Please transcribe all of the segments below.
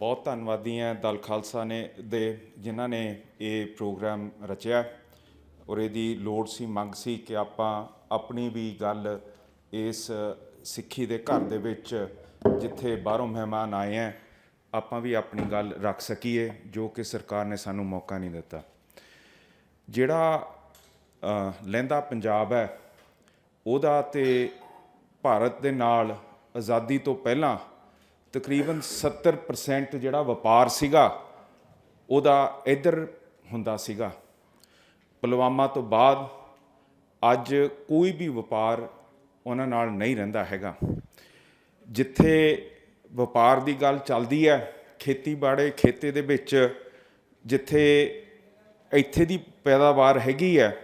बहुत धन्नवादी हैं दल खालसा ने दे जिन्हां ने ये प्रोग्राम रचिया और ਇਹਦੀ ਲੋੜ ਸੀ ਮੰਗ ਸੀ ਕਿ ਆਪਾਂ ਆਪਣੀ ਵੀ ਗੱਲ ਇਸ ਸਿੱਖੀ ਦੇ ਘਰ ਦੇ ਵਿੱਚ ਜਿੱਥੇ ਬਾਹਰੋਂ ਮਹਿਮਾਨ ਆਏ हैं ਆਪਾਂ ਵੀ ਆਪਣੀ ਗੱਲ ਰੱਖ ਸਕੀਏ ਜੋ ਕਿ ਸਰਕਾਰ ਨੇ ਸਾਨੂੰ ਮੌਕਾ ਨਹੀਂ ਦਿੱਤਾ। ਜਿਹੜਾ ਲਹਿੰਦਾ ਪੰਜਾਬ ਹੈ ਉਹਦਾ ਤੇ ਭਾਰਤ ਦੇ ਨਾਲ ਆਜ਼ਾਦੀ ਤੋਂ ਪਹਿਲਾਂ ਤਕਰੀਬਨ 70% ਜਿਹੜਾ ਵਪਾਰ ਸੀਗਾ ਉਹਦਾ ਇੱਧਰ ਹੁੰਦਾ ਸੀਗਾ। ਪੁਲਵਾਮਾ ਤੋਂ ਬਾਅਦ ਅੱਜ ਕੋਈ ਵੀ ਵਪਾਰ ਉਹਨਾਂ ਨਾਲ ਨਹੀਂ ਰਹਿੰਦਾ ਹੈਗਾ। ਜਿੱਥੇ ਵਪਾਰ ਦੀ ਗੱਲ ਚੱਲਦੀ ਹੈ ਖੇਤੀਬਾੜੀ ਖੇਤੇ ਦੇ ਵਿੱਚ ਜਿੱਥੇ ਇੱਥੇ ਦੀ ਪੈਦਾਵਾਰ ਹੈਗੀ ਹੈ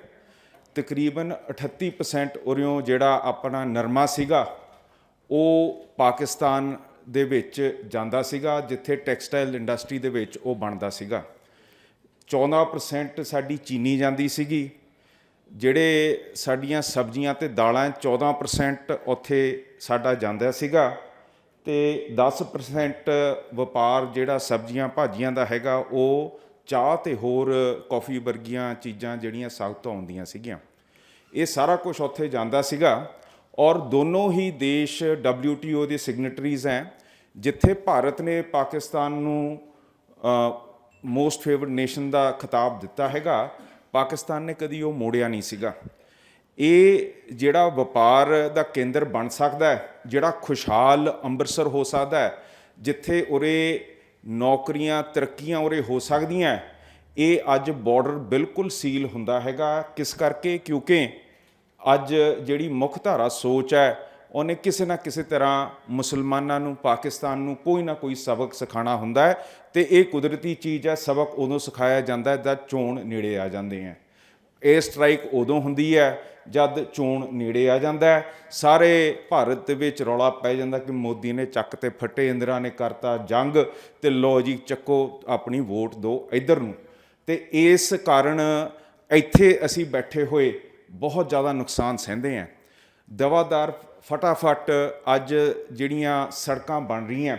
ਤਕਰੀਬਨ 38% ਉਰਿਓਂ ਜਿਹੜਾ ਆਪਣਾ ਨਰਮਾ ਸੀਗਾ ਉਹ ਪਾਕਿਸਤਾਨ ਦੇ ਵਿੱਚ ਜਾਂਦਾ ਸੀਗਾ ਜਿੱਥੇ ਟੈਕਸਟਾਈਲ ਇੰਡਸਟਰੀ ਦੇ ਵਿੱਚ ਉਹ ਬਣਦਾ ਸੀਗਾ। 14% ਸਾਡੀ ਚੀਨੀ ਜਾਂਦੀ ਸੀਗੀ। ਜਿਹੜੇ ਸਾਡੀਆਂ ਸਬਜ਼ੀਆਂ ਅਤੇ ਦਾਲਾਂ 14% ਉੱਥੇ ਸਾਡਾ ਜਾਂਦਾ ਸੀਗਾ ਅਤੇ 10% ਵਪਾਰ ਜਿਹੜਾ ਸਬਜ਼ੀਆਂ ਭਾਜੀਆਂ ਦਾ ਹੈਗਾ ਉਹ ਚਾਹ ਅਤੇ ਹੋਰ ਕੌਫੀ ਵਰਗੀਆਂ ਚੀਜ਼ਾਂ ਜਿਹੜੀਆਂ ਸਾਊਥ ਤੋਂ ਆਉਂਦੀਆਂ ਸੀਗੀਆਂ। ਇਹ ਸਾਰਾ ਕੁਛ ਉੱਥੇ ਜਾਂਦਾ ਸੀਗਾ ਔਰ ਦੋਨੋਂ ਹੀ ਦੇਸ਼ WTO ਦੇ ਸਿਗਨੇਟਰੀਜ਼ ਹੈ ਜਿੱਥੇ ਭਾਰਤ ਨੇ ਪਾਕਿਸਤਾਨ ਨੂੰ ਮੋਸਟ ਫੇਵਰਡ ਨੇਸ਼ਨ ਦਾ ਖਿਤਾਬ ਦਿੱਤਾ ਹੈਗਾ। ਪਾਕਿਸਤਾਨ ਨੇ ਕਦੀ ਉਹ ਮੋੜਿਆ ਨਹੀਂ ਸੀਗਾ। ਇਹ ਜਿਹੜਾ ਵਪਾਰ ਦਾ ਕੇਂਦਰ ਬਣ ਸਕਦਾ ਹੈ ਜਿਹੜਾ ਖੁਸ਼ਹਾਲ ਅੰਮ੍ਰਿਤਸਰ ਹੋ ਸਕਦਾ ਹੈ ਜਿੱਥੇ ਉਰੇ ਨੌਕਰੀਆਂ ਤਰੱਕੀਆਂ ਉਰੇ ਹੋ ਸਕਦੀਆਂ ਇਹ ਅੱਜ ਬਾਰਡਰ ਬਿਲਕੁਲ ਸੀਲ ਹੁੰਦਾ ਹੈਗਾ। ਕਿਸ ਕਰਕੇ? ਕਿਉਂਕਿ ਅੱਜ ਜਿਹੜੀ ਮੁੱਖ ਧਾਰਾ ਸੋਚ ਹੈ ਉਹਨੇ ਕਿਸੇ ਨਾ ਕਿਸੇ ਤਰ੍ਹਾਂ ਮੁਸਲਮਾਨਾਂ ਨੂੰ ਪਾਕਿਸਤਾਨ ਨੂੰ ਕੋਈ ਨਾ ਕੋਈ ਸਬਕ ਸਿਖਾਉਣਾ ਹੁੰਦਾ ਹੈ ਅਤੇ ਇਹ ਕੁਦਰਤੀ ਚੀਜ਼ ਹੈ। ਸਬਕ ਉਦੋਂ ਸਿਖਾਇਆ ਜਾਂਦਾ ਹੈ ਜਦ ਚੋਣ ਨੇੜੇ ਆ ਜਾਂਦੇ ਹੈ। ਇਹ ਸਟ੍ਰਾਈਕ ਉਦੋਂ ਹੁੰਦੀ ਹੈ ਜਦ ਚੋਣ ਨੇੜੇ ਆ ਜਾਂਦਾ ਹੈ। ਸਾਰੇ ਭਾਰਤ ਦੇ ਵਿੱਚ ਰੌਲਾ ਪੈ ਜਾਂਦਾ ਕਿ ਮੋਦੀ ਨੇ ਚੱਕ ਤੇ ਫੱਟੇ ਇੰਦਰਾ ਨੇ ਕਰਤਾ ਜੰਗ ਅਤੇ ਲਓ ਜੀ ਚੱਕੋ ਆਪਣੀ ਵੋਟ ਦਿਓ ਇੱਧਰ ਨੂੰ। ਅਤੇ ਇਸ ਕਾਰਨ ਇੱਥੇ ਅਸੀਂ ਬੈਠੇ ਹੋਏ ਬਹੁਤ ਜ਼ਿਆਦਾ ਨੁਕਸਾਨ ਸਹਿੰਦੇ ਹਾਂ। ਦਵਾਦਾਰ ਫਟਾਫਟ ਅੱਜ ਜਿਹੜੀਆਂ ਸੜਕਾਂ ਬਣ ਰਹੀਆਂ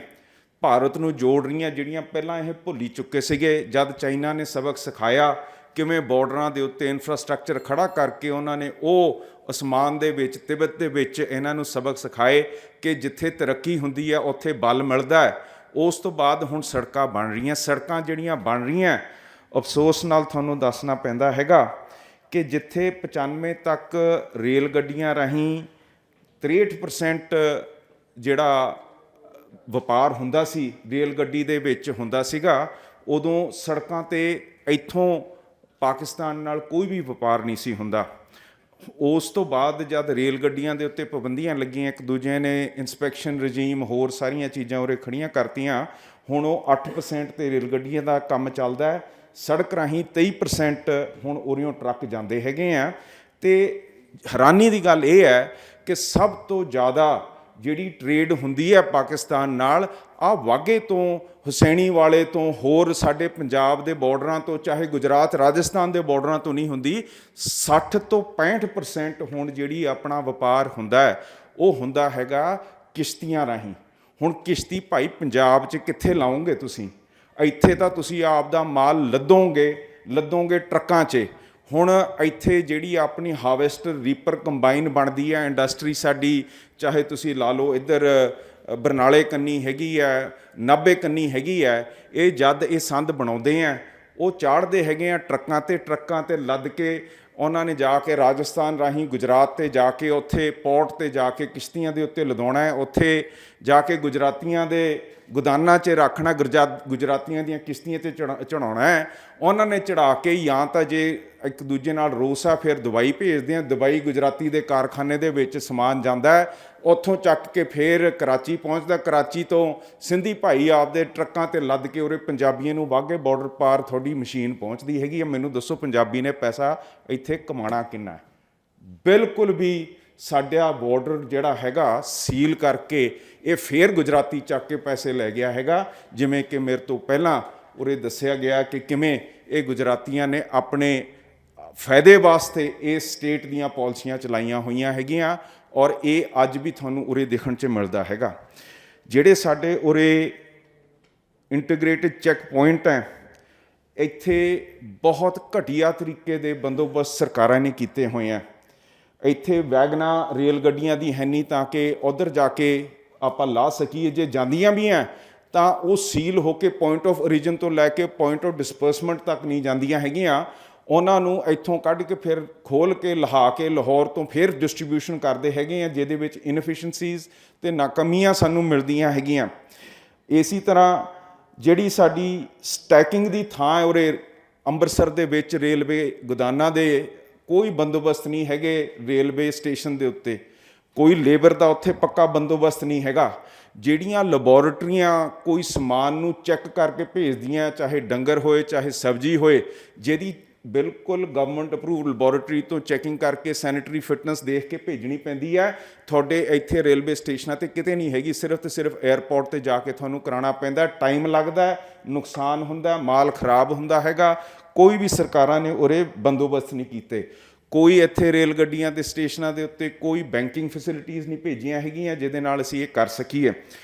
ਭਾਰਤ ਨੂੰ ਜੋੜ ਰਹੀਆਂ ਜਿਹੜੀਆਂ ਪਹਿਲਾਂ ਇਹ ਭੁੱਲ ਹੀ ਚੁੱਕੇ ਸੀਗੇ। ਜਦ ਚਾਈਨਾ ਨੇ ਸਬਕ ਸਿਖਾਇਆ ਕਿਵੇਂ ਬਾਰਡਰਾਂ ਦੇ ਉੱਤੇ ਇਨਫਰਾਸਟਰਕਚਰ ਖੜ੍ਹਾ ਕਰਕੇ ਉਹਨਾਂ ਨੇ ਉਹ ਅਸਮਾਨ ਦੇ ਵਿੱਚ ਤਿੱਬਤ ਦੇ ਵਿੱਚ ਇਹਨਾਂ ਨੂੰ ਸਬਕ ਸਿਖਾਏ ਕਿ ਜਿੱਥੇ ਤਰੱਕੀ ਹੁੰਦੀ ਹੈ ਉੱਥੇ ਬਲ ਮਿਲਦਾ ਹੈ। ਉਸ ਤੋਂ ਬਾਅਦ ਹੁਣ ਸੜਕਾਂ ਬਣ ਰਹੀਆਂ। ਸੜਕਾਂ ਜਿਹੜੀਆਂ ਬਣ ਰਹੀਆਂ ਅਫਸੋਸ ਨਾਲ ਤੁਹਾਨੂੰ ਦੱਸਣਾ ਪੈਂਦਾ ਹੈਗਾ ਕਿ ਜਿੱਥੇ 95 ਤੱਕ ਰੇਲ ਗੱਡੀਆਂ ਰਾਹੀਂ 63% ਜਿਹੜਾ ਵਪਾਰ ਹੁੰਦਾ ਸੀ ਰੇਲ ਗੱਡੀ ਦੇ ਵਿੱਚ ਹੁੰਦਾ ਸੀਗਾ ਉਦੋਂ ਸੜਕਾਂ 'ਤੇ ਇੱਥੋਂ ਪਾਕਿਸਤਾਨ ਨਾਲ ਕੋਈ ਵੀ ਵਪਾਰ ਨਹੀਂ ਸੀ ਹੁੰਦਾ। ਉਸ ਤੋਂ ਬਾਅਦ ਜਦ ਰੇਲ ਗੱਡੀਆਂ ਦੇ ਉੱਤੇ ਪਾਬੰਦੀਆਂ ਲੱਗੀਆਂ ਇੱਕ ਦੂਜੇ ਨੇ ਇੰਸਪੈਕਸ਼ਨ ਰਜੀਮ ਹੋਰ ਸਾਰੀਆਂ ਚੀਜ਼ਾਂ ਉਰੇ ਖੜੀਆਂ ਕਰਤੀਆਂ ਹੁਣ ਉਹ 8% 'ਤੇ ਰੇਲ ਗੱਡੀਆਂ ਦਾ ਕੰਮ ਚੱਲਦਾ ਹੈ। ਸੜਕ ਰਾਹੀਂ 23% ਹੁਣ ਉਰਿਓਂ ਟਰੱਕ ਜਾਂਦੇ ਹੈਗੇ ਆ। ਅਤੇ ਹੈਰਾਨੀ ਦੀ ਗੱਲ ਇਹ ਹੈ ਕਿ ਸਭ ਤੋਂ ਜ਼ਿਆਦਾ ਜਿਹੜੀ ਟਰੇਡ ਹੁੰਦੀ ਹੈ ਪਾਕਿਸਤਾਨ ਨਾਲ ਆਹ ਵਾਘੇ ਤੋਂ ਹੁਸੈਨੀ ਵਾਲੇ ਤੋਂ ਹੋਰ ਸਾਡੇ ਪੰਜਾਬ ਦੇ ਬਾਰਡਰਾਂ ਤੋਂ ਚਾਹੇ ਗੁਜਰਾਤ ਰਾਜਸਥਾਨ ਦੇ ਬਾਰਡਰਾਂ ਤੋਂ ਨਹੀਂ ਹੁੰਦੀ। 60 ਤੋਂ 65% ਹੁਣ ਜਿਹੜੀ ਆਪਣਾ ਵਪਾਰ ਹੁੰਦਾ ਹੈ ਉਹ ਹੁੰਦਾ ਹੈਗਾ ਕਿਸ਼ਤੀਆਂ ਰਾਹੀਂ। ਹੁਣ ਕਿਸ਼ਤੀ ਭਾਈ ਪੰਜਾਬ 'ਚ ਕਿੱਥੇ ਲਾਓਗੇ ਤੁਸੀਂ? ਇੱਥੇ ਤਾਂ ਤੁਸੀਂ ਆਪ ਦਾ ਮਾਲ ਲੱਦੋਗੇ ਟਰੱਕਾਂ 'ਚ। ਹੁਣ ਇੱਥੇ ਜਿਹੜੀ ਆਪਣੀ ਹਾਰਵੈਸਟਰ ਰੀਪਰ ਕੰਬਾਈਨ ਬਣਦੀ ਹੈ ਇੰਡਸਟਰੀ ਸਾਡੀ ਚਾਹੇ ਤੁਸੀਂ ਲਾ ਲਓ ਇੱਧਰ ਬਰਨਾਲੇ ਕੰਨੀ ਹੈਗੀ ਹੈ ਨਾਭੇ ਕੰਨੀ ਹੈਗੀ ਹੈ। ਇਹ ਜਦ ਇਹ ਸੰਦ ਬਣਾਉਂਦੇ ਆ ਉਹ ਚਾੜ੍ਹਦੇ ਹੈਗੇ ਆ ਟਰੱਕਾਂ 'ਤੇ ਲੱਦ ਕੇ ਉਹਨਾਂ ਨੇ ਜਾ ਕੇ ਰਾਜਸਥਾਨ ਰਾਹੀਂ ਗੁਜਰਾਤ 'ਤੇ ਜਾ ਕੇ ਉੱਥੇ ਪੋਰਟ 'ਤੇ ਜਾ ਕੇ ਕਿਸ਼ਤੀਆਂ ਦੇ ਉੱਤੇ ਲਦਾਉਣਾ ਹੈ। ਉੱਥੇ ਜਾ ਕੇ ਗੁਜਰਾਤੀਆਂ ਦੇ ਗੋਦਾਨਾਂ 'ਚ ਰੱਖਣਾ ਗੁਜਰਾਤੀਆਂ ਦੀਆਂ ਕਿਸ਼ਤੀਆਂ 'ਤੇ ਚੜਾਉਣਾ ਹੈ। ਉਹਨਾਂ ਨੇ ਚੜ੍ਹਾ ਕੇ ਜਾਂ ਤਾਂ ਜੇ ਇੱਕ ਦੂਜੇ ਨਾਲ ਰੋਸ ਆ ਫਿਰ ਦੁਬਈ ਭੇਜਦੇ ਆ। ਦੁਬਈ ਗੁਜਰਾਤੀ ਦੇ ਕਾਰਖਾਨੇ ਦੇ ਵਿੱਚ ਸਮਾਨ ਜਾਂਦਾ ਹੈ ਉੱਥੋਂ ਚੱਕ ਕੇ ਫਿਰ ਕਰਾਚੀ ਪਹੁੰਚਦਾ। ਕਰਾਚੀ ਤੋਂ ਸਿੰਧੀ ਭਾਈ ਆਪਦੇ ਟਰੱਕਾਂ 'ਤੇ ਲੱਦ ਕੇ ਉਰੇ ਪੰਜਾਬੀਆਂ ਨੂੰ ਵਾਘੇ ਬਾਰਡਰ ਪਾਰ ਤੁਹਾਡੀ ਮਸ਼ੀਨ ਪਹੁੰਚਦੀ ਹੈਗੀ ਹੈ। ਮੈਨੂੰ ਦੱਸੋ ਪੰਜਾਬੀ ਨੇ ਪੈਸਾ ਇੱਥੇ ਕਮਾਉਣਾ ਕਿੰਨਾ ਹੈ? ਬਿਲਕੁਲ ਵੀ ਸਾਡਾ ਬਾਰਡਰ ਜਿਹੜਾ ਹੈਗਾ ਸੀਲ ਕਰਕੇ ਇਹ ਫਿਰ ਗੁਜਰਾਤੀ ਚੱਕ ਕੇ ਪੈਸੇ ਲੈ ਗਿਆ ਹੈਗਾ। ਜਿਵੇਂ ਕਿ ਮੇਰੇ ਤੋਂ ਪਹਿਲਾਂ ਉਰੇ ਦੱਸਿਆ ਗਿਆ ਕਿ ਕਿਵੇਂ ਇਹ ਗੁਜਰਾਤੀਆਂ ਨੇ ਆਪਣੇ ਫਾਇਦੇ ਵਾਸਤੇ ਇਸ ਸਟੇਟ ਦੀਆਂ ਪਾਲਿਸੀਆਂ ਚਲਾਈਆਂ ਹੋਈਆਂ ਹੈਗੀਆਂ ਔਰ ਇਹ ਅੱਜ ਵੀ ਤੁਹਾਨੂੰ ਉਰੇ ਦੇਖਣ 'ਚ ਮਿਲਦਾ ਹੈਗਾ। ਜਿਹੜੇ ਸਾਡੇ ਉਰੇ ਇੰਟੀਗ੍ਰੇਟਿਡ ਚੈੱਕ ਪੁਆਇੰਟ ਹੈ, ਇੱਥੇ ਬਹੁਤ ਘਟੀਆ ਤਰੀਕੇ ਦੇ ਬੰਦੋਬਸਤ ਸਰਕਾਰਾਂ ਨੇ ਕੀਤੇ ਹੋਏ ਆ। ਇੱਥੇ ਵੈਗਨਾਂ ਰੇਲ ਗੱਡੀਆਂ ਦੀ ਹੈ ਨਹੀਂ ਤਾਂ ਕਿ ਉੱਧਰ ਜਾ ਕੇ ਆਪਾਂ ਲਾ ਸਕੀਏ। ਜੇ ਜਾਂਦੀਆਂ ਵੀ ਹੈ ਤਾਂ ਉਹ ਸੀਲ ਹੋ ਕੇ ਪੁਆਇੰਟ ਆਫ ਓਰੀਜਨ ਤੋਂ ਲੈ ਕੇ ਪੁਆਇੰਟ ਆਫ ਡਿਸਪਰਸਮੈਂਟ ਤੱਕ ਨਹੀਂ ਜਾਂਦੀਆਂ ਹੈਗੀਆਂ। ਉਹਨਾਂ ਨੂੰ ਇੱਥੋਂ ਕੱਢ ਕੇ ਫਿਰ ਖੋਲ੍ਹ ਕੇ ਲਹਾ ਕੇ ਲਾਹੌਰ ਤੋਂ ਫਿਰ ਡਿਸਟਰੀਬਿਊਸ਼ਨ ਕਰਦੇ ਹੈਗੇ ਆ, ਜਿਹਦੇ ਵਿੱਚ ਇਨਐਫੀਸ਼ੀਐਂਸੀਜ਼ ਅਤੇ ਨਾਕਾਮੀਆਂ ਸਾਨੂੰ ਮਿਲਦੀਆਂ ਹੈਗੀਆਂ। ਇਸੇ ਤਰ੍ਹਾਂ ਜਿਹੜੀ ਸਾਡੀ ਸਟੈਕਿੰਗ ਦੀ ਥਾਂ ਹੈ ਉਰੇ ਅੰਮ੍ਰਿਤਸਰ ਦੇ ਵਿੱਚ ਰੇਲਵੇ ਗੋਦਾਨਾਂ ਦੇ ਕੋਈ ਬੰਦੋਬਸਤ ਨਹੀਂ ਹੈਗੇ। ਰੇਲਵੇ ਸਟੇਸ਼ਨ ਦੇ ਉੱਤੇ ਕੋਈ ਲੇਬਰ ਦਾ ਉੱਥੇ ਪੱਕਾ ਬੰਦੋਬਸਤ ਨਹੀਂ ਹੈਗਾ। ਜਿਹੜੀਆਂ ਲੈਬੋਰੇਟਰੀਆਂ ਕੋਈ ਸਮਾਨ ਨੂੰ ਚੈੱਕ ਕਰਕੇ ਭੇਜਦੀਆਂ, ਚਾਹੇ ਡੰਗਰ ਹੋਏ ਚਾਹੇ ਸਬਜ਼ੀ ਹੋਏ, ਜਿਹਦੀ ਬਿਲਕੁਲ ਗਵਰਨਮੈਂਟ ਅਪਰੂਵ ਲੈਬੋਰੇਟਰੀ ਤੋਂ ਚੈਕਿੰਗ ਕਰਕੇ ਸੈਨੇਟਰੀ ਫਿਟਨੈਸ ਦੇਖ ਕੇ ਭੇਜਣੀ ਪੈਂਦੀ ਹੈ। ਤੁਹਾਡੇ ਇੱਥੇ ਰੇਲਵੇ ਸਟੇਸ਼ਨਾਂ 'ਤੇ ਕਿਤੇ ਨਹੀਂ ਹੈਗੀ। ਸਿਰਫ ਤੇ ਸਿਰਫ ਏਅਰਪੋਰਟ 'ਤੇ ਜਾ ਕੇ ਤੁਹਾਨੂੰ ਕਰਾਉਣਾ ਪੈਂਦਾ। ਟਾਈਮ ਲੱਗਦਾ, ਨੁਕਸਾਨ ਹੁੰਦਾ, ਮਾਲ ਖਰਾਬ ਹੁੰਦਾ ਹੈਗਾ। ਕੋਈ ਵੀ ਸਰਕਾਰਾਂ ਨੇ ਉਰੇ ਬੰਦੋਬਸਤ ਨਹੀਂ ਕੀਤੇ। ਕੋਈ ਇੱਥੇ ਰੇਲ ਗੱਡੀਆਂ ਦੇ ਸਟੇਸ਼ਨਾਂ ਦੇ ਉੱਤੇ ਕੋਈ ਬੈਂਕਿੰਗ ਫੈਸਿਲਿਟੀਜ਼ ਨਹੀਂ ਭੇਜੀਆਂ ਹੈਗੀਆਂ ਜਿਹਦੇ ਨਾਲ ਅਸੀਂ ਇਹ ਕਰ ਸਕੀਏ।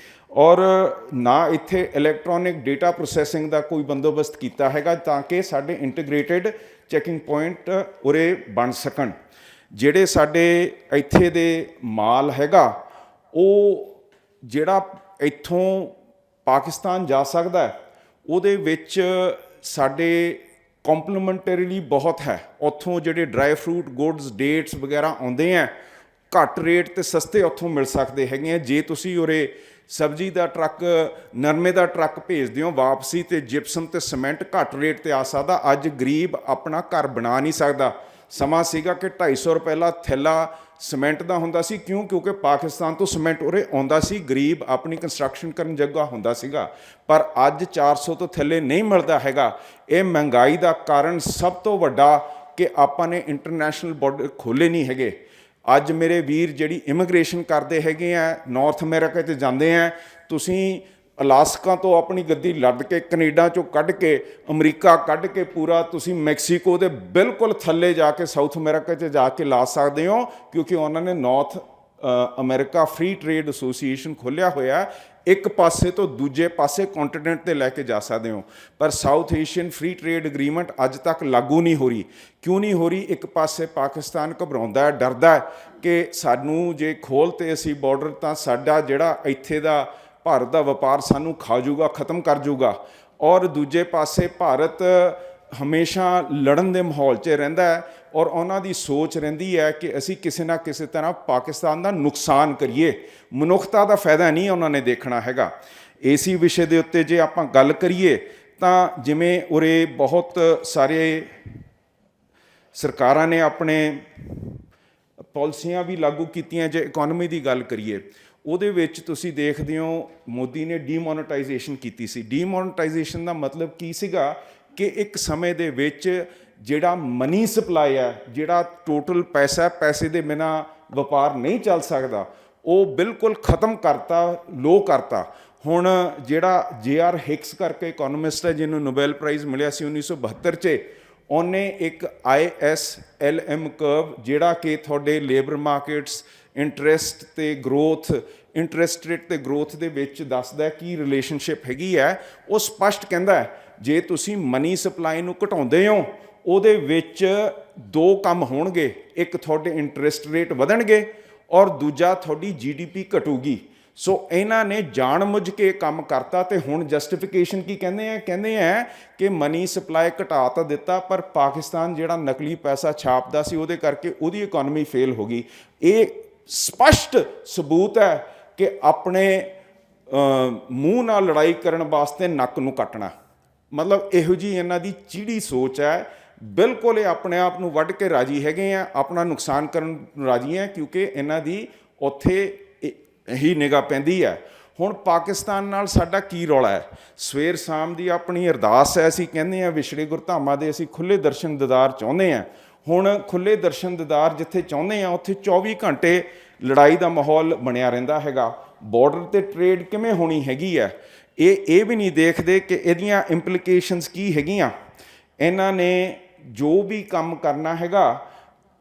ਔਰ ਨਾ ਇੱਥੇ ਇਲੈਕਟ੍ਰੋਨਿਕ ਡੇਟਾ ਪ੍ਰੋਸੈਸਿੰਗ ਦਾ ਕੋਈ ਬੰਦੋਬਸਤ ਕੀਤਾ ਹੈਗਾ ਤਾਂ ਕਿ ਸਾਡੇ ਇੰਟੀਗ੍ਰੇਟਿਡ ਚੈਕਿੰਗ ਪੁਆਇੰਟ ਉਰੇ ਬਣ ਸਕਣ। ਜਿਹੜੇ ਸਾਡੇ ਇੱਥੇ ਦੇ ਮਾਲ ਹੈਗਾ ਉਹ ਜਿਹੜਾ ਇੱਥੋਂ ਪਾਕਿਸਤਾਨ ਜਾ ਸਕਦਾ, ਉਹਦੇ ਵਿੱਚ ਸਾਡੇ ਕੰਪਲੀਮੈਂਟਰੀਲੀ ਬਹੁਤ ਹੈ। ਉੱਥੋਂ ਜਿਹੜੇ ਡਰਾਈ ਫਰੂਟ ਗੁੱਡਸ ਡੇਟਸ ਵਗੈਰਾ ਆਉਂਦੇ ਆ, ਘੱਟ ਰੇਟ 'ਤੇ ਸਸਤੇ ਉੱਥੋਂ ਮਿਲ ਸਕਦੇ ਹੈਗੇ ਆ। ਜੇ ਤੁਸੀਂ ਉਰੇ ਸਬਜ਼ੀ ਦਾ ਟਰੱਕ, ਨਰਮੇ ਦਾ ਟਰੱਕ ਭੇਜਦੇ ਹੋ ਵਾਪਸੀ, ਤੇ ਜਿਪਸਮ ਤੇ ਸੀਮੈਂਟ ਘੱਟ ਰੇਟ 'ਤੇ ਆ ਸਕਦਾ। ਅੱਜ ਗਰੀਬ ਆਪਣਾ ਘਰ ਬਣਾ ਨਹੀਂ ਸਕਦਾ। ਸਮਾਂ ਸੀਗਾ ਕਿ 250 ਰੁਪਏ ਦਾ ਥੈਲਾ ਸੀਮੈਂਟ ਦਾ ਹੁੰਦਾ ਸੀ। ਕਿਉਂਕਿ ਪਾਕਿਸਤਾਨ ਤੋਂ ਸੀਮੈਂਟ ਉਰੇ ਆਉਂਦਾ ਸੀ, ਗਰੀਬ ਆਪਣੀ ਕੰਸਟਰਕਸ਼ਨ ਕਰਨ ਜੋਗਾ ਹੁੰਦਾ ਸੀਗਾ। ਪਰ ਅੱਜ 400 ਤੋਂ ਥੱਲੇ ਨਹੀਂ ਮਿਲਦਾ ਹੈਗਾ। ਇਹ ਮਹਿੰਗਾਈ ਦਾ ਕਾਰਨ ਸਭ ਤੋਂ ਵੱਡਾ ਕਿ ਆਪਾਂ ਨੇ ਇੰਟਰਨੈਸ਼ਨਲ ਬਾਰਡਰ ਖੋਲ੍ਹੇ ਨਹੀਂ ਹੈਗੇ। ਅੱਜ ਮੇਰੇ ਵੀਰ ਜਿਹੜੀ ਇਮੀਗ੍ਰੇਸ਼ਨ ਕਰਦੇ ਹੈਗੇ ਆ, ਨਾਰਥ ਅਮਰੀਕਾ 'ਚ ਜਾਂਦੇ ਆ, ਤੁਸੀਂ ਅਲਾਸਕਾ ਤੋਂ ਆਪਣੀ ਗੱਡੀ ਲੱਦ ਕੇ, ਕੈਨੇਡਾ 'ਚੋਂ ਕੱਢ ਕੇ, ਅਮਰੀਕਾ ਕੱਢ ਕੇ, ਪੂਰਾ ਤੁਸੀਂ ਮੈਕਸੀਕੋ ਦੇ ਬਿਲਕੁਲ ਥੱਲੇ ਜਾ ਕੇ ਸਾਊਥ ਅਮਰੀਕਾ 'ਚ ਜਾ ਕੇ ਲਾ ਸਕਦੇ ਹੋ। ਕਿਉਂਕਿ ਉਹਨਾਂ ਨੇ north America free trade association ਖੋਲ੍ਹਿਆ ਹੋਇਆ। ਇੱਕ ਪਾਸੇ ਤੋਂ ਦੂਜੇ ਪਾਸੇ ਕੰਟੀਨੈਂਟ 'ਤੇ ਲੈ ਕੇ ਜਾ ਸਕਦੇ ਹੋ। ਪਰ south Asian free trade agreement ਅੱਜ ਤੱਕ ਲਾਗੂ ਨਹੀਂ ਹੋ ਰਹੀ। ਕਿਉਂ ਨਹੀਂ ਹੋ ਰਹੀ? ਇੱਕ ਪਾਸੇ ਪਾਕਿਸਤਾਨ ਘਬਰਾਉਂਦਾ, ਡਰਦਾ ਕਿ ਸਾਨੂੰ ਜੇ ਖੋਲ੍ਹ ਤੇ ਅਸੀਂ ਬਾਰਡਰ ਤਾਂ ਸਾਡਾ ਜਿਹੜਾ ਇੱਥੇ ਦਾ ਭਾਰਤ ਦਾ ਵਪਾਰ ਸਾਨੂੰ ਖਾ ਜੂਗਾ, ਖਤਮ ਕਰ ਜੂਗਾ। ਔਰ ਦੂਜੇ ਪਾਸੇ ਭਾਰਤ ਹਮੇਸ਼ਾ ਲੜਨ ਦੇ ਮਾਹੌਲ 'ਚ ਰਹਿੰਦਾ ਹੈ ਔਰ ਉਹਨਾਂ ਦੀ ਸੋਚ ਰਹਿੰਦੀ ਹੈ ਕਿ ਅਸੀਂ ਕਿਸੇ ਨਾ ਕਿਸੇ ਤਰ੍ਹਾਂ ਪਾਕਿਸਤਾਨ ਦਾ ਨੁਕਸਾਨ ਕਰੀਏ। ਮਨੁੱਖਤਾ ਦਾ ਫਾਇਦਾ ਨਹੀਂ ਉਹਨਾਂ ਨੇ ਦੇਖਣਾ ਹੈਗਾ। ਇਸੇ ਵਿਸ਼ੇ ਦੇ ਉੱਤੇ ਜੇ ਆਪਾਂ ਗੱਲ ਕਰੀਏ ਤਾਂ ਜਿਵੇਂ ਉਰੇ ਬਹੁਤ ਸਾਰੇ ਸਰਕਾਰਾਂ ਨੇ ਆਪਣੇ ਪਾਲਿਸੀਆਂ ਵੀ ਲਾਗੂ ਕੀਤੀਆਂ। ਜੇ ਇਕੋਨਮੀ ਦੀ ਗੱਲ ਕਰੀਏ, ਉਹਦੇ ਵਿੱਚ ਤੁਸੀਂ ਦੇਖਦੇ ਹੋ ਮੋਦੀ ਨੇ ਡੀਮੋਨੇਟਾਈਜੇਸ਼ਨ ਕੀਤੀ ਸੀ। ਡੀਮੋਨੇਟਾਈਜੇਸ਼ਨ ਦਾ ਮਤਲਬ ਕੀ ਸੀਗਾ ਕਿ ਇੱਕ ਸਮੇਂ ਦੇ ਵਿੱਚ ਜਿਹੜਾ ਮਨੀ ਸਪਲਾਈ ਹੈ, ਜਿਹੜਾ ਟੋਟਲ ਪੈਸਾ, ਪੈਸੇ ਦੇ ਬਿਨਾਂ ਵਪਾਰ ਨਹੀਂ ਚੱਲ ਸਕਦਾ, ਉਹ ਬਿਲਕੁਲ ਖਤਮ ਕਰਤਾ, ਲੋ ਕਰਤਾ। ਹੁਣ ਜਿਹੜਾ JR ਹਿਕਸ ਕਰਕੇ ਇਕੋਨੋਮਿਸਟ ਹੈ, ਜਿਹਨੂੰ ਨੋਬੈਲ ਪ੍ਰਾਈਜ਼ ਮਿਲਿਆ ਸੀ 1972 'ਚ, ਉਹਨੇ ਇੱਕ ISLM ਕਰਵ, ਜਿਹੜਾ ਕਿ ਤੁਹਾਡੇ ਲੇਬਰ ਮਾਰਕੀਟਸ, ਇੰਟਰਸਟ ਤੇ ਗਰੋਥ, ਇੰਟਰਸਟ ਰੇਟ ਤੇ ਗਰੋਥ ਦੇ ਵਿੱਚ ਦੱਸਦਾ ਕੀ ਰਿਲੇਸ਼ਨਸ਼ਿਪ ਹੈਗੀ ਹੈ। ਉਹ ਸਪਸ਼ਟ ਕਹਿੰਦਾ ਜੇ ਤੁਸੀਂ ਮਨੀ ਸਪਲਾਈ ਨੂੰ ਘਟਾਉਂਦੇ ਹੋ, ਉਹਦੇ ਵਿੱਚ ਦੋ ਕੰਮ ਹੋਣਗੇ। ਇੱਕ ਤੁਹਾਡੇ ਇੰਟਰਸਟ ਰੇਟ ਵਧਣਗੇ ਔਰ ਦੂਜਾ ਤੁਹਾਡੀ GDP ਘਟੂਗੀ। ਸੋ ਇਹਨਾਂ ਨੇ ਜਾਣ-ਬੁੱਝ ਕੇ ਕੰਮ ਕਰਤਾ। ਤੇ ਹੁਣ ਜਸਟੀਫਿਕੇਸ਼ਨ ਕੀ ਕਹਿੰਦੇ ਆ ਕਿ ਮਨੀ ਸਪਲਾਈ ਘਟਾ ਤਾਂ ਦਿੱਤਾ, ਪਰ ਪਾਕਿਸਤਾਨ ਜਿਹੜਾ ਨਕਲੀ ਪੈਸਾ ਛਾਪਦਾ ਸੀ ਉਹਦੇ ਕਰਕੇ ਉਹਦੀ ਇਕੋਨਮੀ ਫੇਲ ਹੋ ਗਈ। ਇਹ ਸਪਸ਼ਟ ਸਬੂਤ ਹੈ ਕਿ ਆਪਣੇ ਮੂੰਹ ਨਾਲ ਲੜਾਈ ਕਰਨ ਵਾਸਤੇ ਨੱਕ ਨੂੰ ਕੱਟਣਾ। ਮਤਲਬ ਇਹੋ ਜਿਹੀ ਇਹਨਾਂ ਦੀ ਚੀੜੀ ਸੋਚ ਹੈ। ਬਿਲਕੁਲ ਇਹ ਆਪਣੇ ਆਪ ਨੂੰ ਵੱਢ ਕੇ ਰਾਜੀ ਹੈਗੇ ਆ, ਆਪਣਾ ਨੁਕਸਾਨ ਕਰਨ ਰਾਜੀ ਹੈ, ਕਿਉਂਕਿ ਇਹਨਾਂ ਦੀ ਉੱਥੇ ਹੀ ਨਿਗਾਹ ਪੈਂਦੀ ਹੈ। ਹੁਣ ਪਾਕਿਸਤਾਨ ਨਾਲ ਸਾਡਾ ਕੀ ਰੌਲਾ ਹੈ? ਸਵੇਰ ਸ਼ਾਮ ਦੀ ਆਪਣੀ ਅਰਦਾਸ ਹੈ, ਅਸੀਂ ਕਹਿੰਦੇ ਹਾਂ ਵਿਛੜੇ ਗੁਰਧਾਮਾਂ ਦੇ ਅਸੀਂ ਖੁੱਲ੍ਹੇ ਦਰਸ਼ਨ ਦੀਦਾਰ ਚਾਹੁੰਦੇ ਹਾਂ। ਹੁਣ ਖੁੱਲ੍ਹੇ ਦਰਸ਼ਨ ਦੀਦਾਰ ਜਿੱਥੇ ਚਾਹੁੰਦੇ ਹਾਂ ਉੱਥੇ 24 ਘੰਟੇ ਲੜਾਈ ਦਾ ਮਾਹੌਲ ਬਣਿਆ ਰਹਿੰਦਾ ਹੈਗਾ। ਬਾਰਡਰ 'ਤੇ ਟ੍ਰੇਡ ਕਿਵੇਂ ਹੋਣੀ ਹੈਗੀ ਹੈ, ਇਹ ਵੀ ਨਹੀਂ ਦੇਖਦੇ ਕਿ ਇਹਦੀਆਂ ਇੰਪਲੀਕੇਸ਼ਨਸ ਕੀ ਹੈਗੀਆਂ। ਇਹਨਾਂ ਨੇ ਜੋ ਵੀ ਕੰਮ ਕਰਨਾ ਹੈਗਾ,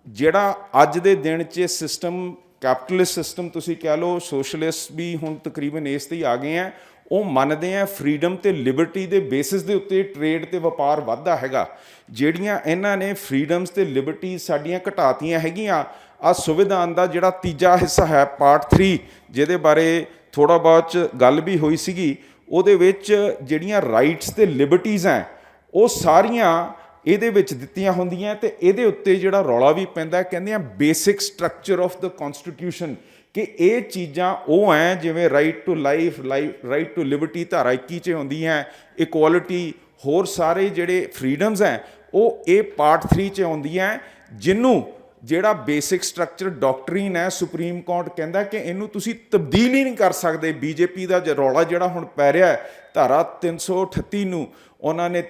ਜਿਹੜਾ ਅੱਜ ਦੇ ਦਿਨ 'ਚ ਸਿਸਟਮ, ਕੈਪੀਟਲਿਸਟ ਸਿਸਟਮ ਤੁਸੀਂ ਕਹਿ ਲਓ, ਸੋਸ਼ਲਿਸਟ ਵੀ ਹੁਣ ਤਕਰੀਬਨ ਇਸ 'ਤੇ ਹੀ ਆ ਗਏ ਆ। ਉਹ ਮੰਨਦੇ ਆ ਫਰੀडम ਤੇ ਲਿਬਰਟੀ ਦੇ ਬੇਸਿਸ ਦੇ ਉੱਤੇ ਟ੍ਰੇਡ ਤੇ ਵਪਾਰ ਵੱਧਦਾ ਹੈਗਾ। ਜਿਹੜੀਆਂ ਇਹਨਾਂ ਨੇ ਫਰੀडम्स ਤੇ ਲਿਬਰਟੀ ਸਾਡੀਆਂ ਘਟਾਤੀਆਂ ਹੈਗੀਆਂ, ਆ ਸੰਵਿਧਾਨ ਦਾ ਜਿਹੜਾ ਤੀਜਾ ਹਿੱਸਾ ਹੈ ਪਾਰਟ 3, ਜਿਹਦੇ ਬਾਰੇ ਥੋੜ੍ਹਾ ਬਹੁਤ ਗੱਲ ਵੀ ਹੋਈ ਸੀਗੀ, ਉਹਦੇ ਵਿੱਚ ਜਿਹੜੀਆਂ ਰਾਈਟਸ ਤੇ ਲਿਬਰਟੀਜ਼ ਹੈ ਉਹ ਸਾਰੀਆਂ ਇਹਦੇ ਵਿੱਚ ਦਿੱਤੀਆਂ ਹੁੰਦੀਆਂ। ਤੇ ਇਹਦੇ ਉੱਤੇ ਜਿਹੜਾ ਰੌਲਾ ਵੀ ਪੈਂਦਾ, ਕਹਿੰਦੇ ਆ basic structure of the constitution, ਕਿ ਇਹ ਚੀਜ਼ਾਂ ਉਹ ਹੈ ਜਿਵੇਂ right to life, right to liberty ਧਾਰਾ 21 'ਚ ਹੁੰਦੀ ਹੈ, ਇਕੁਆਲਿਟੀ, ਹੋਰ ਸਾਰੇ ਜਿਹੜੇ ਫਰੀडम्स ਹੈ ਉਹ ਇਹ ਪਾਰਟ 3 'ਚ ਆਉਂਦੀਆਂ, ਜਿਹਨੂੰ ਜਿਹੜਾ ਬੇਸਿਕ ਸਟਰਕਚਰ ਡਾਕਟਰੀਨ ਹੈ ਸੁਪਰੀਮ ਕੋਰਟ ਕਹਿੰਦਾ ਕਿ ਇਹਨੂੰ ਤੁਸੀਂ ਤਬਦੀਲ ਹੀ ਨਹੀਂ ਕਰ ਸਕਦੇ। ਬੀਜੇਪੀ ਦਾ ਰੌਲਾ ਜਿਹੜਾ ਹੁਣ ਪੈ ਰਿਹਾ ਹੈ ਧਾਰਾ 338 ਨੂੰ ਉਹਨਾਂ ਨੇ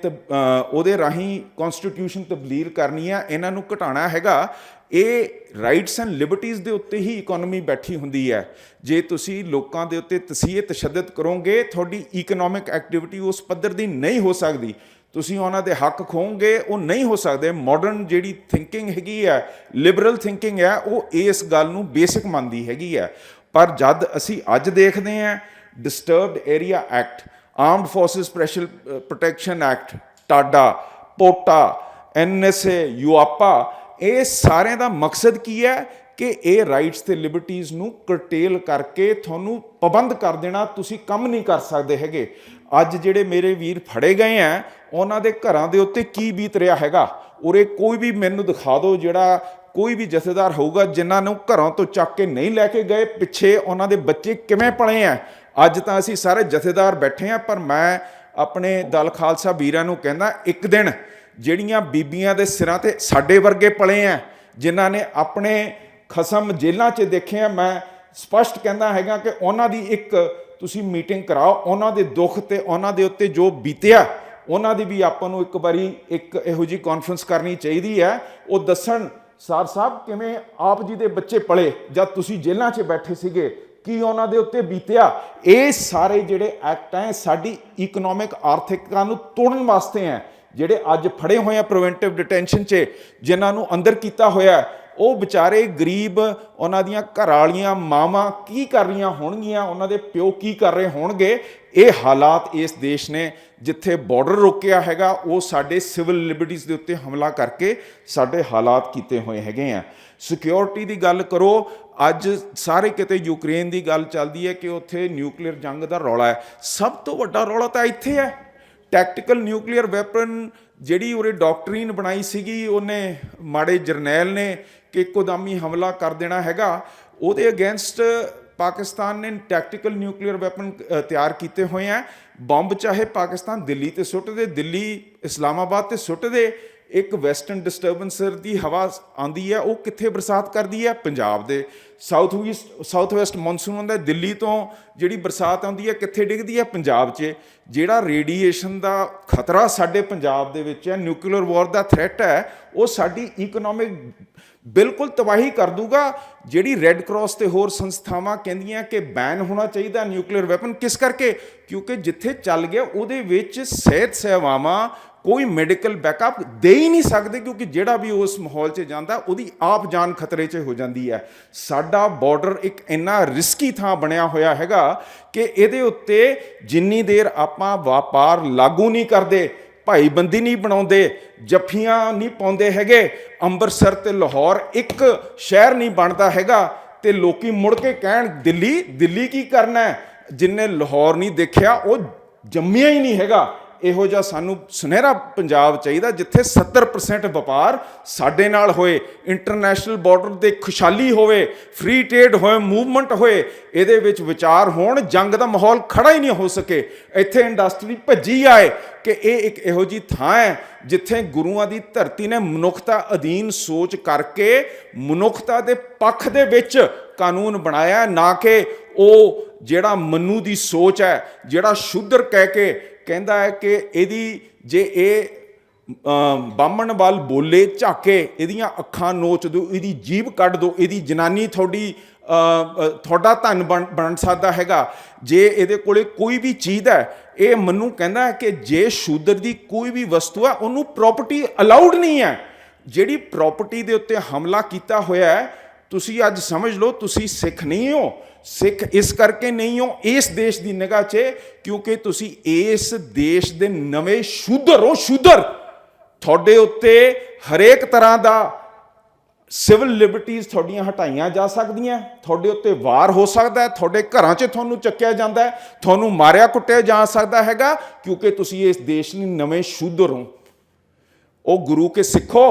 ਉਹਦੇ ਰਾਹੀਂ ਕੌਨਸਟੀਟਿਊਸ਼ਨ ਤਬਦੀਲ ਕਰਨੀ ਹੈ, ਇਹਨਾਂ ਨੂੰ ਘਟਾਉਣਾ ਹੈਗਾ। ਇਹ ਰਾਈਟਸ ਐਂਡ ਲਿਬਰਟੀਜ਼ ਦੇ ਉੱਤੇ ਹੀ ਇਕੋਨਮੀ ਬੈਠੀ ਹੁੰਦੀ ਹੈ। ਜੇ ਤੁਸੀਂ ਲੋਕਾਂ ਦੇ ਉੱਤੇ ਤਸੀਹੇ ਤਸ਼ੱਦਦ ਕਰੋਗੇ, ਤੁਹਾਡੀ ਇਕਨੋਮਿਕ ਐਕਟੀਵਿਟੀ ਉਸ ਪੱਧਰ ਦੀ ਨਹੀਂ ਹੋ ਸਕਦੀ, ਤੁਸੀਂ ਉਹਨਾਂ ਦੇ ਹੱਕ ਖੋਹੋਗੇ, ਉਹ ਨਹੀਂ ਹੋ ਸਕਦੇ। ਮਾਡਰਨ ਜਿਹੜੀ ਥਿੰਕਿੰਗ ਹੈਗੀ ਹੈ, ਲਿਬਰਲ ਥਿੰਕਿੰਗ ਹੈ, ਉਹ ਇਸ ਗੱਲ ਨੂੰ ਬੇਸਿਕ ਮੰਨਦੀ ਹੈਗੀ ਹੈ। ਪਰ ਜਦ ਅਸੀਂ ਅੱਜ ਦੇਖਦੇ ਹਾਂ disturbed area act, armed forces special protection act, TADA, POTA, NSA, UAPA, ਇਹ ਸਾਰਿਆਂ ਦਾ ਮਕਸਦ ਕੀ ਹੈ ਕਿ ਇਹ ਰਾਈਟਸ ਤੇ ਲਿਬਰਟੀਜ਼ ਨੂੰ ਕਰਟੇਲ ਕਰਕੇ ਤੁਹਾਨੂੰ ਪਾਬੰਦ ਕਰ ਦੇਣਾ, ਤੁਸੀਂ ਕੰਮ ਨਹੀਂ ਕਰ ਸਕਦੇ ਹੈਗੇ। ਅੱਜ ਜਿਹੜੇ ਮੇਰੇ ਵੀਰ ਫੜੇ ਗਏ ਆ, ਉਹਨਾਂ ਦੇ ਘਰਾਂ ਦੇ ਉੱਤੇ ਕੀ ਬੀਤ ਰਿਹਾ ਹੈਗਾ। ਉਰੇ ਕੋਈ ਵੀ ਮੈਨੂੰ ਦਿਖਾ ਦਿਓ ਜਿਹੜਾ ਕੋਈ ਵੀ ਜਥੇਦਾਰ ਹੋਊਗਾ ਜਿਨ੍ਹਾਂ ਨੂੰ ਘਰਾਂ ਤੋਂ ਚੱਕ ਕੇ ਨਹੀਂ ਲੈ ਕੇ ਗਏ, ਪਿੱਛੇ ਉਹਨਾਂ ਦੇ ਬੱਚੇ ਕਿਵੇਂ ਪਲੇ ਆ। ਅੱਜ ਤਾਂ ਅਸੀਂ ਸਾਰੇ ਜਥੇਦਾਰ ਬੈਠੇ ਆ, ਪਰ ਮੈਂ ਆਪਣੇ ਦਲ ਖਾਲਸਾ ਵੀਰਾਂ ਨੂੰ ਕਹਿੰਦਾ, ਇੱਕ ਦਿਨ ਜਿਹੜੀਆਂ ਬੀਬੀਆਂ ਦੇ ਸਿਰਾਂ ਤੇ ਸਾਡੇ ਵਰਗੇ ਪਲੇ ਆ, ਜਿਨ੍ਹਾਂ ਨੇ ਆਪਣੇ ਖਸਮ ਜੇਲ੍ਹਾਂ 'ਚ ਦੇਖੇ ਆ, ਮੈਂ ਸਪਸ਼ਟ ਕਹਿੰਦਾ ਹੈਗਾ ਕਿ ਉਹਨਾਂ ਦੀ ਇੱਕ ਤੁਸੀਂ ਮੀਟਿੰਗ ਕਰਾਓ, ਉਹਨਾਂ ਦੇ ਦੁੱਖ ਤੇ ਉਹਨਾਂ ਦੇ ਉੱਤੇ ਜੋ ਬੀਤਿਆ ਉਹਨਾਂ ਦੀ ਵੀ ਆਪਾਂ ਨੂੰ ਇੱਕ ਵਾਰੀ ਇੱਕ ਇਹੋ ਜਿਹੀ ਕਾਨਫਰੰਸ ਕਰਨੀ ਚਾਹੀਦੀ ਹੈ। ਉਹ ਦੱਸਣ ਸਰ ਸਾਹਿਬ ਕਿਵੇਂ ਆਪ ਜੀ ਦੇ ਬੱਚੇ ਪਲੇ ਜਦ ਤੁਸੀਂ ਜੇਲ੍ਹਾਂ 'ਚ ਬੈਠੇ ਸੀਗੇ, ਕੀ ਉਹਨਾਂ ਦੇ ਉੱਤੇ ਬੀਤਿਆ। ਇਹ ਸਾਰੇ ਜਿਹੜੇ ਐਕਟ ਹੈ ਸਾਡੀ ਇਕਨੋਮਿਕ ਆਰਥਿਕਤਾ ਨੂੰ ਤੋੜਨ ਵਾਸਤੇ ਹੈ। ਜਿਹੜੇ ਅੱਜ ਫੜੇ ਹੋਏ ਆ ਪ੍ਰੀਵੈਂਟਿਵ ਡਿਟੈਂਸ਼ਨ 'ਚ, ਜਿਨ੍ਹਾਂ ਨੂੰ ਅੰਦਰ ਕੀਤਾ ਹੋਇਆ, ਉਹ ਵਿਚਾਰੇ ਗਰੀਬ, ਉਹਨਾਂ ਦੀਆਂ ਘਰ ਵਾਲੀਆਂ ਮਾਵਾਂ ਕੀ ਕਰ ਰਹੀਆਂ ਹੋਣਗੀਆਂ, ਉਹਨਾਂ ਦੇ ਪਿਓ ਕੀ ਕਰ ਰਹੇ ਹੋਣਗੇ। ਇਹ ਹਾਲਾਤ ਇਸ ਦੇਸ਼ ਨੇ ਜਿੱਥੇ ਬਾਰਡਰ ਰੋਕਿਆ ਹੈਗਾ, ਉਹ ਸਾਡੇ ਸਿਵਲ ਲਿਬਰਟੀਜ਼ ਦੇ ਉੱਤੇ ਹਮਲਾ ਕਰਕੇ ਸਾਡੇ ਹਾਲਾਤ ਕੀਤੇ ਹੋਏ ਹੈਗੇ ਆ। ਸਿਕਿਉਰਿਟੀ ਦੀ ਗੱਲ ਕਰੋ, ਅੱਜ ਸਾਰੇ ਕਿਤੇ ਯੂਕਰੇਨ ਦੀ ਗੱਲ ਚੱਲਦੀ ਹੈ ਕਿ ਉੱਥੇ ਨਿਊਕਲੀਅਰ ਜੰਗ ਦਾ ਰੌਲਾ ਹੈ। ਸਭ ਤੋਂ ਵੱਡਾ ਰੌਲਾ ਤਾਂ ਇੱਥੇ ਹੈ। ਟੈਕਟੀਕਲ ਨਿਊਕਲੀਅਰ ਵੈਪਨ ਜਿਹੜੀ ਉਰੇ ਡਾਕਟਰੀਨ ਬਣਾਈ ਸੀਗੀ, ਉਹਨੇ ਮਾੜੇ ਜਰਨੈਲ ਨੇ ਕਿ ਇੱਕੋਦਮ ਹਮਲਾ ਕਰ ਦੇਣਾ ਹੈਗਾ, ਉਹਦੇ ਅਗੇਂਸਟ ਪਾਕਿਸਤਾਨ ਨੇ ਟੈਕਟੀਕਲ ਨਿਊਕਲੀਅਰ ਵੈਪਨ ਤਿਆਰ ਕੀਤੇ ਹੋਏ ਆ। ਬੰਬ ਚਾਹੇ ਪਾਕਿਸਤਾਨ ਦਿੱਲੀ ਤੇ ਸੁੱਟ ਦੇ, ਦਿੱਲੀ ਇਸਲਾਮਾਬਾਦ ਤੇ ਸੁੱਟ ਦੇ, ਇੱਕ ਵੈਸਟਰਨ ਡਿਸਟਰਬੈਂਸਰ ਦੀ ਹਵਾ ਆਉਂਦੀ ਹੈ, ਉਹ ਕਿੱਥੇ ਬਰਸਾਤ ਕਰਦੀ ਹੈ? ਪੰਜਾਬ ਦੇ ਸਾਊਥ ਵੈਸਟ ਮੌਨਸੂਨ ਹੁੰਦਾ, ਦਿੱਲੀ ਤੋਂ ਜਿਹੜੀ ਬਰਸਾਤ ਆਉਂਦੀ ਹੈ ਕਿੱਥੇ ਡਿੱਗਦੀ ਹੈ? ਪੰਜਾਬ 'ਚ। ਜਿਹੜਾ ਰੇਡੀਏਸ਼ਨ ਦਾ ਖਤਰਾ ਸਾਡੇ ਪੰਜਾਬ ਦੇ ਵਿੱਚ ਹੈ, ਨਿਊਕਲੀਅਰ ਵਾਰ ਦਾ ਥ੍ਰੈਟ ਹੈ, ਉਹ ਸਾਡੀ ਇਕਨੋਮਿਕ ਬਿਲਕੁਲ ਤਬਾਹੀ ਕਰ ਦੂਗਾ। ਜਿਹੜੀ ਰੈੱਡ ਕਰਾਸ ਤੇ ਹੋਰ ਸੰਸਥਾਵਾਂ ਕਹਿੰਦੀਆਂ ਕਿ ਬੈਨ ਹੋਣਾ ਚਾਹੀਦਾ ਨਿਊਕਲੀਅਰ ਵੈਪਨ, ਕਿਸ ਕਰਕੇ? ਕਿਉਂਕਿ ਜਿੱਥੇ ਚੱਲ ਗਿਆ ਉਹਦੇ ਵਿੱਚ ਸਿਹਤ ਸੇਵਾਵਾਂ ਕੋਈ ਮੈਡੀਕਲ ਬੈਕਅਪ ਦੇ ਹੀ ਨਹੀਂ ਸਕਦੇ, ਕਿਉਂਕਿ ਜਿਹੜਾ ਵੀ ਉਸ ਮਾਹੌਲ 'ਚ ਜਾਂਦਾ ਉਹਦੀ ਆਪ ਜਾਨ ਖਤਰੇ 'ਚ ਹੋ ਜਾਂਦੀ ਹੈ। ਸਾਡਾ ਬਾਰਡਰ ਇੱਕ ਇੰਨਾ ਰਿਸਕੀ ਥਾਂ ਬਣਿਆ ਹੋਇਆ ਹੈਗਾ ਕਿ ਇਹਦੇ ਉੱਤੇ ਜਿੰਨੀ ਦੇਰ ਆਪਾਂ ਵਪਾਰ ਲਾਗੂ ਨਹੀਂ ਕਰਦੇ, ਭਾਈਬੰਦੀ ਨਹੀਂ ਬਣਾਉਂਦੇ, ਜੱਫੀਆਂ ਨਹੀਂ ਪਾਉਂਦੇ ਹੈਗੇ, ਅੰਮ੍ਰਿਤਸਰ ਤੇ ਲਾਹੌਰ ਇੱਕ ਸ਼ਹਿਰ ਨਹੀਂ ਬਣਦਾ ਹੈਗਾ, ਤੇ ਲੋਕੀ ਮੁੜ ਕੇ ਕਹਿਣ ਦਿੱਲੀ ਦਿੱਲੀ ਕੀ ਕਰਨਾ ਹੈ। ਜਿਨਨੇ ਲਾਹੌਰ ਨਹੀਂ ਦੇਖਿਆ ਉਹ ਜੰਮਿਆ ਹੀ ਨਹੀਂ ਹੈਗਾ। ਇਹੋ ਜਿਹਾ ਸਾਨੂੰ ਸੁਨਹਿਰਾ ਪੰਜਾਬ ਚਾਹੀਦਾ ਜਿੱਥੇ 70% ਵਪਾਰ ਸਾਡੇ ਨਾਲ ਹੋਏ, ਇੰਟਰਨੈਸ਼ਨਲ ਬਾਰਡਰ ਦੇ ਖੁਸ਼ਹਾਲੀ ਹੋਵੇ, ਫ੍ਰੀ ਟ੍ਰੇਡ ਹੋਏ, ਮੂਵਮੈਂਟ ਹੋਏ, ਇਹਦੇ ਵਿੱਚ ਵਿਚਾਰ ਹੋਣ। ਜੰਗ ਦਾ ਮਾਹੌਲ ਖੜਾ ਹੀ ਨਹੀਂ ਹੋ ਸਕੇ। ਇੱਥੇ ਇੰਡਸਟਰੀ ਭੱਜੀ ਆਏ ਕਿ ਇਹ ਇੱਕ ਇਹੋ ਜਿਹੀ ਥਾਂ ਹੈ ਜਿੱਥੇ ਗੁਰੂਆਂ ਦੀ ਧਰਤੀ ਨੇ ਮਨੁੱਖਤਾ ਅਧੀਨ ਸੋਚ ਕਰਕੇ ਮਨੁੱਖਤਾ ਦੇ ਪੱਖ ਦੇ ਵਿੱਚ ਕਾਨੂੰਨ ਬਣਾਇਆ, ਨਾ ਕਿ ਉਹ ਜਿਹੜਾ ਮਨੂ ਦੀ ਸੋਚ ਹੈ, ਜਿਹੜਾ ਸ਼ੂਦਰ ਕਹਿ ਕੇ ਕਹਿੰਦਾ ਹੈ ਕਿ ਇਹਦੀ ਜੇ ਇਹ ਬਾਹਮਣ ਵੱਲ ਬੋਲੇ ਝਾਕੇ, ਇਹਦੀਆਂ ਅੱਖਾਂ ਨੋਚ ਦਿਓ, ਇਹਦੀ ਜੀਭ ਕੱਢ ਦਿਓ, ਇਹਦੀ ਜਨਾਨੀ ਤੁਹਾਡਾ ਧਨ ਬਣ ਸਕਦਾ ਹੈਗਾ। ਜੇ ਇਹਦੇ ਕੋਲੇ ਕੋਈ ਵੀ ਚੀਜ਼ ਹੈ, ਇਹ ਮੈਨੂੰ ਕਹਿੰਦਾ ਹੈ ਕਿ ਜੇ ਸ਼ੂਦਰ ਦੀ ਕੋਈ ਵੀ ਵਸਤੂ ਹੈ ਉਹਨੂੰ ਪ੍ਰੋਪਰਟੀ ਅਲਾਉਡ ਨਹੀਂ ਹੈ। ਜਿਹੜੀ ਪ੍ਰੋਪਰਟੀ ਦੇ ਉੱਤੇ ਹਮਲਾ ਕੀਤਾ ਹੋਇਆ ਹੈ ਤੁਸੀਂ ਅੱਜ ਸਮਝ ਲਓ ਤੁਸੀਂ ਸਿੱਖ ਨਹੀਂ ਹੋ। ਸਿੱਖ ਇਸ ਕਰਕੇ ਨਹੀਂ ਹੋ ਇਸ ਦੇਸ਼ ਦੀ ਨਿਗਾਹ 'ਚ ਕਿਉਂਕਿ ਤੁਸੀਂ ਇਸ ਦੇਸ਼ ਦੇ ਨਵੇਂ ਸ਼ੂਦਰ ਹੋ। ਸ਼ੂਦਰ ਤੁਹਾਡੇ ਉੱਤੇ ਹਰੇਕ ਤਰ੍ਹਾਂ ਦਾ ਸਿਵਲ ਲਿਬਰਟੀਜ਼ ਤੁਹਾਡੀਆਂ ਹਟਾਈਆਂ ਜਾ ਸਕਦੀਆਂ, ਤੁਹਾਡੇ ਉੱਤੇ ਵਾਰ ਹੋ ਸਕਦਾ ਹੈ, ਤੁਹਾਡੇ ਘਰਾਂ 'ਚ ਤੁਹਾਨੂੰ ਚੱਕਿਆ ਜਾਂਦਾ ਹੈ, ਤੁਹਾਨੂੰ ਮਾਰਿਆ ਕੁੱਟਿਆ ਜਾ ਸਕਦਾ ਹੈਗਾ ਕਿਉਂਕਿ ਤੁਸੀਂ ਇਸ ਦੇਸ਼ ਲਈ ਨਵੇਂ ਸ਼ੂਦਰ ਹੋ। ਉਹ ਗੁਰੂ ਕੇ ਸਿੱਖੋ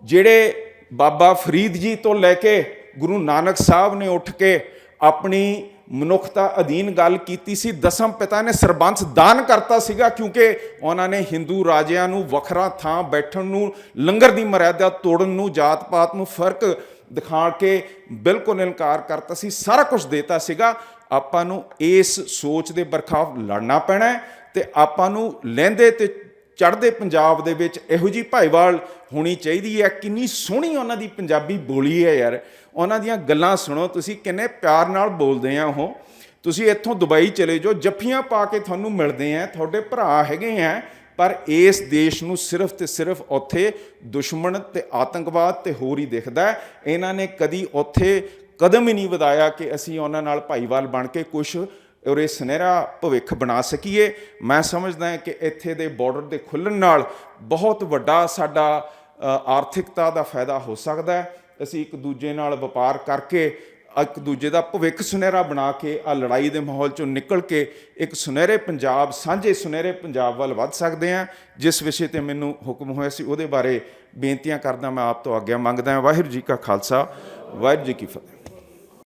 ਜਿਹੜੇ ਬਾਬਾ ਫਰੀਦ ਜੀ ਤੋਂ ਲੈ ਕੇ ਗੁਰੂ ਨਾਨਕ ਸਾਹਿਬ ਨੇ ਉੱਠ ਕੇ ਆਪਣੀ ਮਨੁੱਖਤਾ ਅਧੀਨ ਗੱਲ ਕੀਤੀ ਸੀ। ਦਸਮ ਪਿਤਾ ਨੇ ਸਰਬੰਸ ਦਾਨ ਕਰਤਾ ਸੀਗਾ ਕਿਉਂਕਿ ਉਹਨਾਂ ਨੇ ਹਿੰਦੂ ਰਾਜਿਆਂ ਨੂੰ ਵੱਖਰਾ ਥਾਂ ਬੈਠਣ ਨੂੰ, ਲੰਗਰ ਦੀ ਮਰਿਆਦਾ ਤੋੜਨ ਨੂੰ, ਜਾਤ ਪਾਤ ਨੂੰ ਫਰਕ ਦਿਖਾ ਕੇ ਬਿਲਕੁਲ ਇਨਕਾਰ ਕਰਤਾ ਸੀ। ਸਾਰਾ ਕੁਝ ਦੇਤਾ ਸੀਗਾ। ਆਪਾਂ ਨੂੰ ਇਸ ਸੋਚ ਦੇ ਬਰਖਲਾਫ ਲੜਨਾ ਪੈਣਾ ਤੇ ਆਪਾਂ ਨੂੰ ਲਹਿੰਦੇ ਤੇ ਚੜ੍ਹਦੇ ਪੰਜਾਬ ਦੇ ਵਿੱਚ ਇਹੋ ਜਿਹੀ ਭਾਈਵਾਲ ਹੋਣੀ ਚਾਹੀਦੀ ਹੈ। ਕਿੰਨੀ ਸੋਹਣੀ ਉਹਨਾਂ ਦੀ ਪੰਜਾਬੀ ਬੋਲੀ ਹੈ ਯਾਰ, ਉਹਨਾਂ ਦੀਆਂ ਗੱਲਾਂ ਸੁਣੋ ਤੁਸੀਂ, ਕਿੰਨੇ ਪਿਆਰ ਨਾਲ ਬੋਲਦੇ ਆ ਉਹ। ਤੁਸੀਂ ਇੱਥੋਂ ਦੁਬਈ ਚਲੇ ਜਾਓ, ਜੱਫੀਆਂ ਪਾ ਕੇ ਤੁਹਾਨੂੰ ਮਿਲਦੇ ਆ, ਤੁਹਾਡੇ ਭਰਾ ਹੈਗੇ ਆ, ਪਰ ਇਸ ਦੇਸ਼ ਨੂੰ ਸਿਰਫ ਤੇ ਸਿਰਫ ਉੱਥੇ ਦੁਸ਼ਮਣ ਤੇ ਆਤੰਕਵਾਦ ਤੇ ਹੋਰ ਹੀ ਦਿਖਦਾ। ਇਹਨਾਂ ਨੇ ਕਦੀ ਉੱਥੇ ਕਦਮ ਹੀ ਨਹੀਂ ਵਧਾਇਆ ਕਿ ਅਸੀਂ ਉਹਨਾਂ ਨਾਲ ਭਾਈਵਾਲ ਬਣ ਕੇ ਕੁਛ ਔਰ ਇਹ ਸੁਨਹਿਰਾ ਭਵਿੱਖ ਬਣਾ ਸਕੀਏ। ਮੈਂ ਸਮਝਦਾ ਕਿ ਇੱਥੇ ਦੇ ਬਾਰਡਰ ਦੇ ਖੁੱਲ੍ਹਣ ਨਾਲ ਬਹੁਤ ਵੱਡਾ ਸਾਡਾ ਆਰਥਿਕਤਾ ਦਾ ਫਾਇਦਾ ਹੋ ਸਕਦਾ ਹੈ। ਅਸੀਂ ਇੱਕ ਦੂਜੇ ਨਾਲ ਵਪਾਰ ਕਰਕੇ ਇੱਕ ਦੂਜੇ ਦਾ ਭਵਿੱਖ ਸੁਨਹਿਰਾ ਬਣਾ ਕੇ ਆ ਲੜਾਈ ਦੇ ਮਾਹੌਲ 'ਚੋਂ ਨਿਕਲ ਕੇ ਇੱਕ ਸੁਨਹਿਰੇ ਪੰਜਾਬ, ਸਾਂਝੇ ਸੁਨਹਿਰੇ ਪੰਜਾਬ ਵੱਲ ਵੱਧ ਸਕਦੇ ਹਾਂ। ਜਿਸ ਵਿਸ਼ੇ 'ਤੇ ਮੈਨੂੰ ਹੁਕਮ ਹੋਇਆ ਸੀ ਉਹਦੇ ਬਾਰੇ ਬੇਨਤੀਆਂ ਕਰਦਾ ਮੈਂ ਆਪ ਤੋਂ ਆਗਿਆ ਮੰਗਦਾ ਹਾਂ। ਵਾਹਿਗੁਰੂ ਜੀ ਕਾ ਖਾਲਸਾ, ਵਾਹਿਗੁਰੂ ਜੀ ਕੀ ਫਤਿਹ।